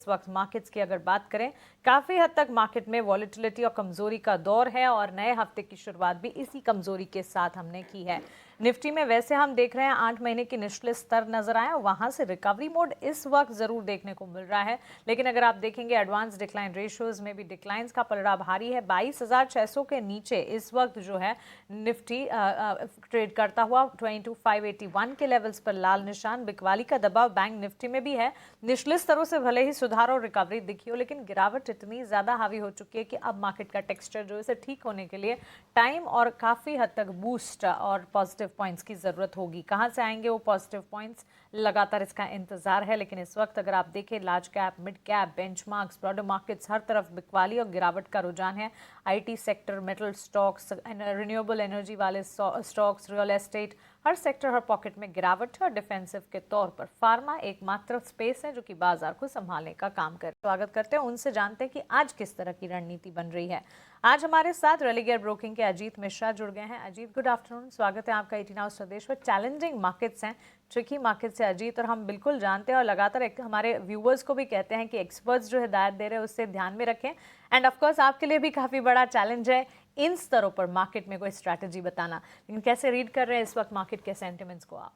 इस वक्त मार्केट्स की अगर बात करें, काफी हद तक मार्केट में वॉलेटिलिटी और कमजोरी का दौर है और नए हफ्ते की शुरुआत भी इसी कमजोरी के साथ हमने की है। निफ्टी में वैसे हम देख रहे हैं 8 महीने की निचले स्तर नजर आए और वहां से रिकवरी मोड इस वक्त जरूर देखने को मिल रहा है, लेकिन अगर आप देखेंगे एडवांस डिक्लाइन रेशियोज में भी डिक्लाइंस का पलड़ा भारी है। 22,600 के नीचे इस वक्त जो है निफ्टी ट्रेड करता हुआ 22,581 के लेवल्स पर लाल निशान। बिकवाली का दबाव बैंक निफ्टी में भी है। निचले स्तरों से भले ही सुधार और रिकवरी दिखी हो, लेकिन गिरावट इतनी ज्यादा हावी हो चुकी है कि अब मार्केट का टेक्सचर जो है ठीक होने के लिए टाइम और काफी हद तक बूस्ट और पॉजिटिव पॉइंट्स की जरूरत होगी। कहां से आएंगे वो पॉजिटिव पॉइंट्स, लगातार इसका इंतजार है। लेकिन इस वक्त अगर आप देखें large cap, mid cap, benchmarks, broader markets, हर तरफ बिकवाली और गिरावट का रुझान है। IT sector, metal stocks, renewable energy वाले स्टॉक्स, रियल एस्टेट, हर सेक्टर हर पॉकेट में गिरावट है और डिफेंसिव के तौर पर फार्मा एकमात्र स्पेस है जो कि बाजार को संभालने का काम कर। स्वागत करते हैं उनसे, जानते हैं कि आज किस तरह की रणनीति बन रही है। आज हमारे साथ रेलिगेयर ब्रोकिंग के अजीत मिश्रा जुड़ गए हैं। अजीत, गुड आफ्टरनून, स्वागत है आपका 18 आवर्स स्वदेश पर। चैलेंजिंग मार्केट्स हैं, ट्रिकी मार्केट से अजीत, और हम बिल्कुल जानते हैं और लगातार हमारे व्यूवर्स को भी कहते हैं कि एक्सपर्ट्स जो हिदायत दे रहे हैं उससे ध्यान में रखें। एंड ऑफकोर्स आपके लिए भी काफी बड़ा चैलेंज है इन स्तरों पर मार्केट में कोई स्ट्रैटेजी बताना। लेकिन कैसे रीड कर रहे हैं इस वक्त मार्केट के सेंटिमेंट्स को आप?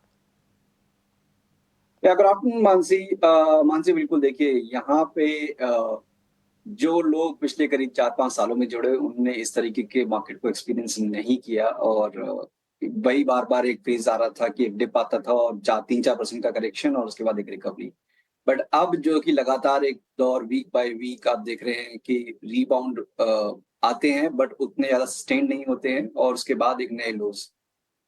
अगर आप मानसी मानसी बिल्कुल देखिए, यहाँ पे जो लोग पिछले करीब 4-5 सालों में जुड़े उनने इस तरीके के मार्केट को एक्सपीरियंस नहीं किया। और वही बार बार एक फेज आ रहा था कि एक डिप आता था और 3-4% का करेक्शन और उसके बाद एक रिकवरी। बट अब जो कि लगातार एक दौर वीक बाय वीक आप देख रहे हैं कि रीबाउंड आते हैं बट उतने ज्यादा सस्टेन नहीं होते हैं और उसके बाद एक नए लोस।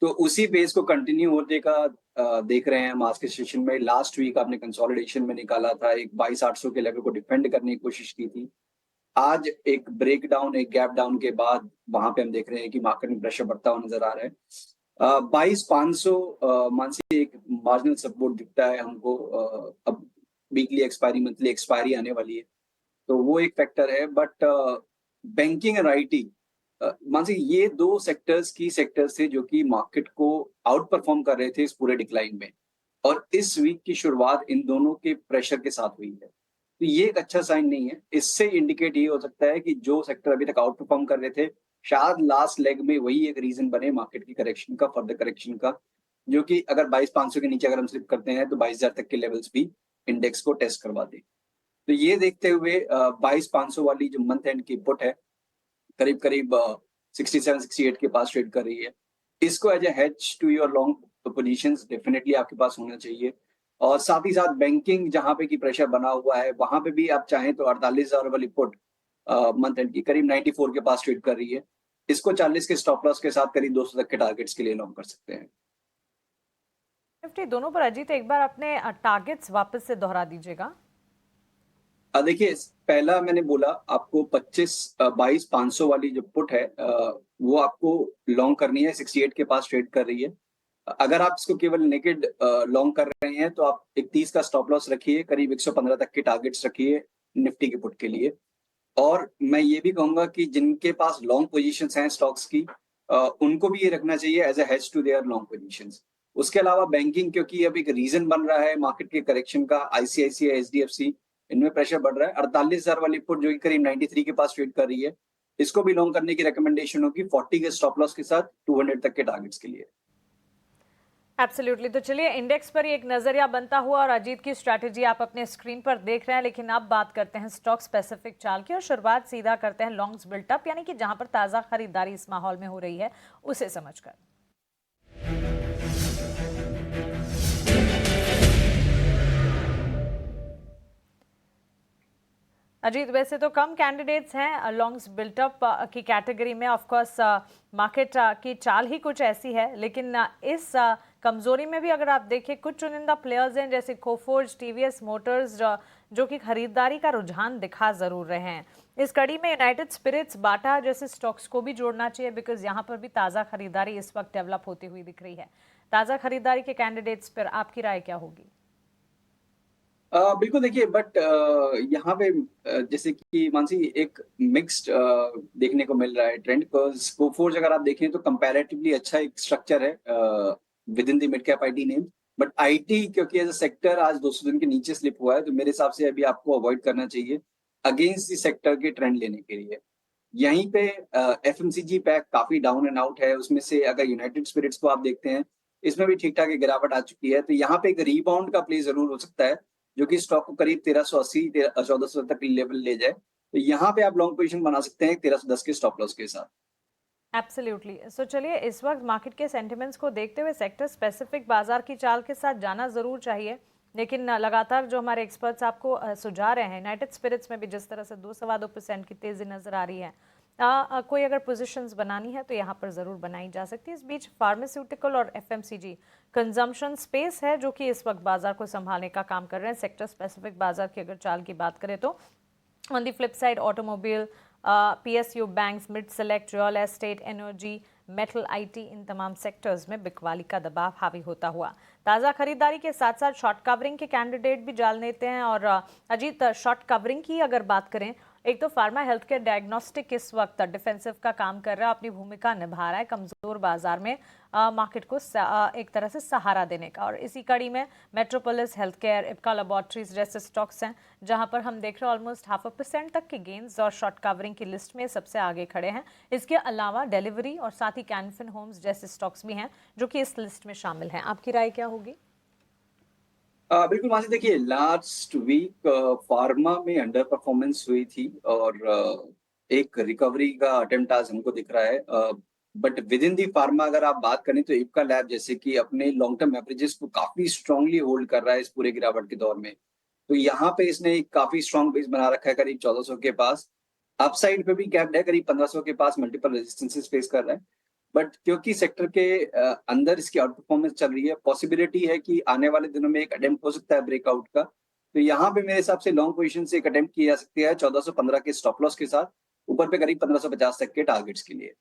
तो उसी पेस को कंटिन्यू होने का देख रहे हैं हम आज के सेशन में। लास्ट वीक आपने कंसोलिडेशन में निकाला था, एक 22,800 के लेवल को डिफेंड करने की कोशिश की थी। आज एक ब्रेक डाउन, एक गैप डाउन के बाद वहां पे हम देख रहे हैं कि मार्केट में प्रेशर बढ़ता हुआ नजर आ रहा है। 22,500 मानसी एक मार्जिनल सपोर्ट दिखता है हमको। अब वीकली एक्सपायरी, मंथली एक्सपायरी आने वाली है, तो वो एक फैक्टर है। But banking and IT, Mansi, ये दो सेक्टर्स थे जो कि मार्केट को आउट परफॉर्म कर रहे थे इस पूरे डिक्लाइन में, और इस वीक की शुरुआत इन दोनों के प्रेशर के साथ हुई है। तो ये एक अच्छा साइन नहीं है। इससे इंडिकेट ये हो सकता है कि जो सेक्टर अभी तक आउट परफॉर्म कर रहे थे, शायद लास्ट लेग में वही एक रीजन बने मार्केट की करेक्शन का, फर्दर करेक्शन का, जो कि अगर 22,500 के नीचे अगर हम स्लिप करते हैं तो 22,000 तक के लेवल्स भी इंडेक्स को टेस्ट करवा दे। तो ये देखते हुए 22,500 वाली जो मंथ एंड की पुट है, करीब करीब 67-68 के पास ट्रेड कर रही है। इसको as a hedge to your long positions definitely आपके पास होना चाहिए। और साथ ही साथ बैंकिंग जहां पे की प्रेशर बना हुआ है, वहां पे भी आप चाहें तो 48,000 वाली पुट मंथ एंड की करीब 94 के पास ट्रेड कर रही है। इसको 40 के स्टॉप लॉस के साथ करीब 200 तक के टारगेट्स के लिए लॉन्ग कर सकते हैं। निफ्टी दोनों पर अजीत एक बार अपने टारगेट्स वापस से दोहरा दीजिएगा। देखिए, पहला मैंने बोला आपको 22,500 वाली जो पुट है, वो आपको लॉन्ग करनी है। 68 के पास ट्रेड कर रही है। अगर आप इसको केवल नेकेड लॉन्ग कर रहे हैं तो आप 31 का स्टॉप लॉस रखिए, करीब 115 तक के टारगेट्स रखिए निफ्टी के पुट के लिए। और मैं ये भी कहूंगा कि जिनके पास लॉन्ग पोजीशंस हैं स्टॉक्स की, उनको भी ये रखना चाहिए as a hedge to their long positions. उसके अलावा बैंकिंग, क्योंकि अब एक रीजन बन रहा है मार्केट के करेक्शन का, आईसीआईसीआई, एचडीएफसी, इनमें प्रेशर बढ़ रहा है। 48,000 वाली पुट जो कि करीब 93 के पास ट्रेड कर रही है, इसको भी लॉन्ग करने की रिकमेंडेशन होगी 40 के स्टॉप लॉस के साथ 200 तक के टारगेट्स के लिए। एब्सोल्युटली। तो चलिए इंडेक्स पर ही एक नजरिया बनता हुआ और अजीत की स्ट्रैटेजी आप अपने स्क्रीन पर देख रहे हैं, लेकिन अब बात करते हैं स्टॉक स्पेसिफिक चाल की और शुरुआत सीधा करते हैं लॉन्ग्स बिल्टअप, यानी कि जहां पर ताजा खरीदारी इस माहौल में हो रही है उसे समझकर। अजीत, वैसे तो कम कैंडिडेट्स हैं लॉन्ग्स बिल्टअप की कैटेगरी में। ऑफ कोर्स मार्केट की चाल ही कुछ ऐसी है, लेकिन इस कमजोरी में भी अगर आप देखें कुछ चुनिंदा प्लेयर्स हैं जैसे कोफोर्ज, टीवीएस मोटर्स, जो कि खरीदारी का रुझान दिखा जरूर रहे हैं। इस कड़ी में यूनाइटेड स्पिरिट्स, बाटा जैसे स्टॉक्स को भी जोड़ना चाहिए, बिकॉज यहाँ पर भी ताज़ा खरीदारी इस वक्त डेवलप होती हुई दिख रही है। ताज़ा खरीदारी के कैंडिडेट्स पर आपकी राय क्या होगी? बिल्कुल देखिए, बट यहाँ पे जैसे कि मानसी एक मिक्स्ड देखने को मिल रहा है ट्रेंड। कोफोर्ज अगर आप देखें तो कंपैरेटिवली अच्छा एक स्ट्रक्चर है with in the mid cap IT name. But IT क्योंकि एज अ सेक्टर आज 200 दिन के नीचे स्लिप हुआ है, तो मेरे हिसाब से अभी आपको अवॉइड करना चाहिए अगेंस्ट द सेक्टर के ट्रेंड लेने के लिए। यहीं पे एफएमसीजी पैक काफ़ी डाउन एंड आउट है, उसमें से अगर यूनाइटेड स्पिरिट्स को आप देखते हैं, इसमें भी ठीक-ठाक एक गिरावट आ चुकी है, तो यहाँ पे एक रिबाउंड का प्ले ज़रूर हो सकता है, जो कि स्टॉक को करीब 1380 1400 तक लेवल ले जाए। तो यहाँ पे आप लॉन्ग पोज़ीशन बना सकते हैं 1310 के स्टॉप लॉस के साथ। एब्सोल्युटली। सो चलिए इस वक्त मार्केट के सेंटिमेंट्स को देखते हुए सेक्टर स्पेसिफिक बाजार की चाल के साथ जाना ज़रूर चाहिए, लेकिन लगातार जो हमारे एक्सपर्ट्स आपको सुझा रहे हैं, यूनाइटेड स्पिरिट्स में भी जिस तरह से 2-2.25% की तेज़ी नज़र आ रही है, कोई अगर पोजीशंस बनानी है तो यहाँ पर ज़रूर बनाई जा सकती है। इस बीच फार्मास्यूटिकल और एफएमसीजी कंजम्पशन स्पेस है जो कि इस वक्त बाजार को संभालने का काम कर रहे हैं। सेक्टर स्पेसिफिक बाजार की अगर चाल की बात करें तो on the flip side automobile, PSU banks, mid select, real estate, energy, metal, IT, इन तमाम सेक्टर्स में बिकवाली का दबाव हावी होता हुआ ताज़ा खरीदारी के साथ साथ शॉर्ट कवरिंग के कैंडिडेट भी जान लेते हैं। और अजीत, शॉर्ट कवरिंग की अगर बात करें, एक तो फार्मा हेल्थ केयर डायग्नोस्टिक इस वक्त डिफेंसिव का काम कर रहा है, अपनी भूमिका निभा रहा है कमजोर बाजार में मार्केट को एक तरह से सहारा देने का। और इसी कड़ी में metropolis health care, Ipca laboratories जैसे स्टॉक्स हैं जहां पर हम देख रहे हैं ऑलमोस्ट 0.5% तक के गेन्स और शॉर्ट कवरिंग की लिस्ट में सबसे आगे खड़े हैं। इसके अलावा डिलीवरी और साथ ही कैनफिन होम्स जैसे स्टॉक्स भी हैं जो कि इस लिस्ट में शामिल हैं। आपकी राय क्या होगी? बिल्कुल मानसी, देखिए लास्ट वीक फार्मा में अंडर परफॉर्मेंस हुई थी और एक रिकवरी का अटेम्प्ट आज हमको दिख रहा है। But with in the pharma अगर आप बात करें तो इप्का लैब जैसे कि अपने लॉन्ग टर्म एवरेजेस को काफ़ी स्ट्रांगली होल्ड कर रहा है इस पूरे गिरावट के दौर में। तो यहाँ पे इसने एक काफ़ी स्ट्रांग बेस बना रखा है करीब 1400 के पास। अपसाइड पे भी कैप्ड है, करीब 1500 के पास मल्टीपल रेजिस्टेंसेस फेस कर रहा है। बट क्योंकि सेक्टर के अंदर इसकी आउट परफॉर्मेंस चल रही है, पॉसिबिलिटी है कि आने वाले दिनों में एक अटेम्प्ट हो सकता है ब्रेकआउट का। तो यहाँ पे मेरे हिसाब से लॉन्ग पोजीशन से एक अटेम्प्ट की जा सकती है 1415 के स्टॉप लॉस के साथ, ऊपर पे करीब 1550 तक के टारगेट्स के लिए।